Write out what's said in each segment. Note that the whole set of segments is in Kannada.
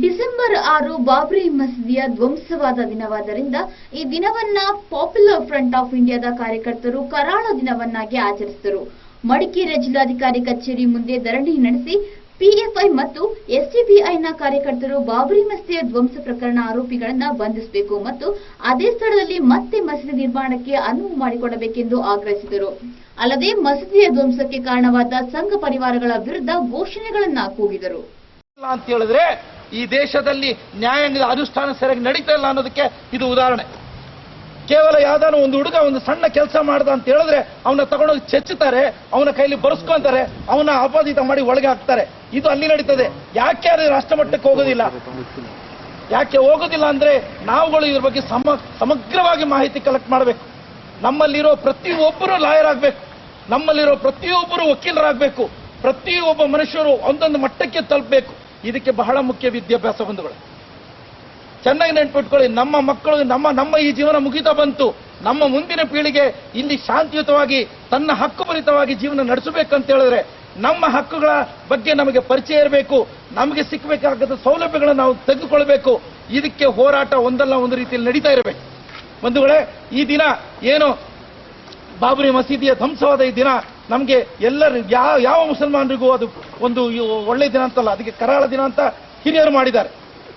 ಡಿಸೆಂಬರ್ 6 ಬಾಬ್ರಿ ಮಸೀದಿಯ ಧ್ವಂಸವಾದ ದಿನವಾದ್ದರಿಂದ ಈ ದಿನವನ್ನ ಪಾಪ್ಯುಲರ್ ಫ್ರಂಟ್ ಆಫ್ ಇಂಡಿಯಾದ ಕಾರ್ಯಕರ್ತರು ಕರಾಳ ದಿನವನ್ನಾಗಿ ಆಚರಿಸಿದರು. ಮಡಿಕೇರಿ ಜಿಲ್ಲಾಧಿಕಾರಿ ಕಚೇರಿ ಮುಂದೆ ಧರಣಿ ನಡೆಸಿ ಪಿಎಫ್ಐ ಮತ್ತು ಎಸ್ಡಿಪಿಐನ ಕಾರ್ಯಕರ್ತರು ಬಾಬ್ರಿ ಮಸೀದಿಯ ಧ್ವಂಸ ಪ್ರಕರಣ ಆರೋಪಿಗಳನ್ನು ಬಂಧಿಸಬೇಕು ಮತ್ತು ಅದೇ ಸ್ಥಳದಲ್ಲಿ ಮತ್ತೆ ಮಸೀದಿ ನಿರ್ಮಾಣಕ್ಕೆ ಅನುವು ಮಾಡಿಕೊಡಬೇಕೆಂದು ಆಗ್ರಹಿಸಿದರು. ಅಲ್ಲದೆ ಮಸೀದಿಯ ಧ್ವಂಸಕ್ಕೆ ಕಾರಣವಾದ ಸಂಘ ಪರಿವಾರಗಳ ವಿರುದ್ಧ ಘೋಷಣೆಗಳನ್ನ ಕೂಗಿದರು. ಅಂತ ಹೇಳಿದ್ರೆ ಈ ದೇಶದಲ್ಲಿ ನ್ಯಾಯಾಂಗದ ಅನುಷ್ಠಾನ ಸರಿಯಾಗಿ ನಡೀತಾ ಇಲ್ಲ ಅನ್ನೋದಕ್ಕೆ ಇದು ಉದಾಹರಣೆ. ಕೇವಲ ಯಾವ್ದಾನ ಒಂದು ಹುಡುಗ ಒಂದು ಸಣ್ಣ ಕೆಲಸ ಮಾಡ್ದ ಅಂತ ಹೇಳಿದ್ರೆ ಅವನ ತಗೊಂಡೋಗಿ ಚೆಚ್ಚುತ್ತಾರೆ, ಅವನ ಕೈಲಿ ಬರ್ಸ್ಕೊಂತಾರೆ, ಅವನ ಅಪರಾಧಿತ ಮಾಡಿ ಒಳಗೆ ಹಾಕ್ತಾರೆ. ಇದು ಅಲ್ಲಿ ನಡೀತದೆ. ಯಾಕೆ ಅದು ರಾಷ್ಟ್ರ ಮಟ್ಟಕ್ಕೆ ಹೋಗೋದಿಲ್ಲ? ಯಾಕೆ ಹೋಗೋದಿಲ್ಲ ಅಂದ್ರೆ ನಾವುಗಳು ಇದ್ರ ಬಗ್ಗೆ ಸಮಗ್ರವಾಗಿ ಮಾಹಿತಿ ಕಲೆಕ್ಟ್ ಮಾಡಬೇಕು. ನಮ್ಮಲ್ಲಿರೋ ಪ್ರತಿಯೊಬ್ಬರು ಲಾಯರ್ ಆಗಬೇಕು, ನಮ್ಮಲ್ಲಿರೋ ಪ್ರತಿಯೊಬ್ಬರು ವಕೀಲರಾಗಬೇಕು, ಪ್ರತಿಯೊಬ್ಬ ಮನುಷ್ಯರು ಒಂದೊಂದು ಮಟ್ಟಕ್ಕೆ ತಲುಪಬೇಕು. ಇದಕ್ಕೆ ಬಹಳ ಮುಖ್ಯ ವಿದ್ಯಾಭ್ಯಾಸ ಬಂಧುಗಳು. ಚೆನ್ನಾಗಿ ನೆನ್ಪಿಟ್ಕೊಳ್ಳಿ, ನಮ್ಮ ಮಕ್ಕಳು ನಮ್ಮ ಈ ಜೀವನ ಮುಗಿತಾ ಬಂತು. ನಮ್ಮ ಮುಂದಿನ ಪೀಳಿಗೆ ಇಲ್ಲಿ ಶಾಂತಿಯುತವಾಗಿ ತನ್ನ ಹಕ್ಕುಭರಿತವಾಗಿ ಜೀವನ ನಡೆಸಬೇಕಂತ ಹೇಳಿದ್ರೆ ನಮ್ಮ ಹಕ್ಕುಗಳ ಬಗ್ಗೆ ನಮಗೆ ಪರಿಚಯ ಇರಬೇಕು. ನಮಗೆ ಸಿಕ್ಕಬೇಕಾದ ಸೌಲಭ್ಯಗಳನ್ನು ನಾವು ತೆಗೆದುಕೊಳ್ಬೇಕು. ಇದಕ್ಕೆ ಹೋರಾಟ ಒಂದಲ್ಲ ಒಂದು ರೀತಿಯಲ್ಲಿ ನಡೀತಾ ಇರಬೇಕು. ಬಂಧುಗಳೇ, ಈ ದಿನ ಏನು ಬಾಬ್ರಿ ಮಸೀದಿಯ ಧ್ವಂಸವಾದ ಈ ದಿನ ನಮಗೆ ಎಲ್ಲರೂ ಯಾವ ಮುಸಲ್ಮಾನರಿಗೂ ಅದು ಒಂದು ಒಳ್ಳೆ ದಿನ ಅಂತಲ್ಲ, ಅದಕ್ಕೆ ಕರಾಳ ದಿನ ಅಂತ ಹಿರಿಯರು ಮಾಡಿದ್ದಾರೆ.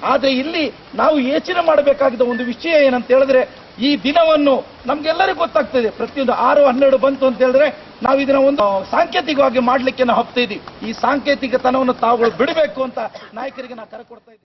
ಆದರೆ ಇಲ್ಲಿ ನಾವು ಯೋಚನೆ ಮಾಡಬೇಕಾಗಿದ್ದ ಒಂದು ವಿಷಯ ಏನಂತ ಹೇಳಿದ್ರೆ, ಈ ದಿನವನ್ನು ನಮ್ಗೆಲ್ಲರಿಗೂ ಗೊತ್ತಾಗ್ತದೆ. ಪ್ರತಿಯೊಂದು 6-12 ಬಂತು ಅಂತ ಹೇಳಿದ್ರೆ ನಾವು ಇದನ್ನ ಒಂದು ಸಾಂಕೇತಿಕವಾಗಿ ಮಾಡ್ಲಿಕ್ಕೆ ನಾವು ಹೋಗ್ತಾ ಇದ್ದೀವಿ. ಈ ಸಾಂಕೇತಿಕತನವನ್ನು ತಾವುಗಳು ಬಿಡಬೇಕು ಅಂತ ನಾಯಕರಿಗೆ ನಾವು ಕರೆ ಕೊಡ್ತಾ ಇದ್ದೀವಿ.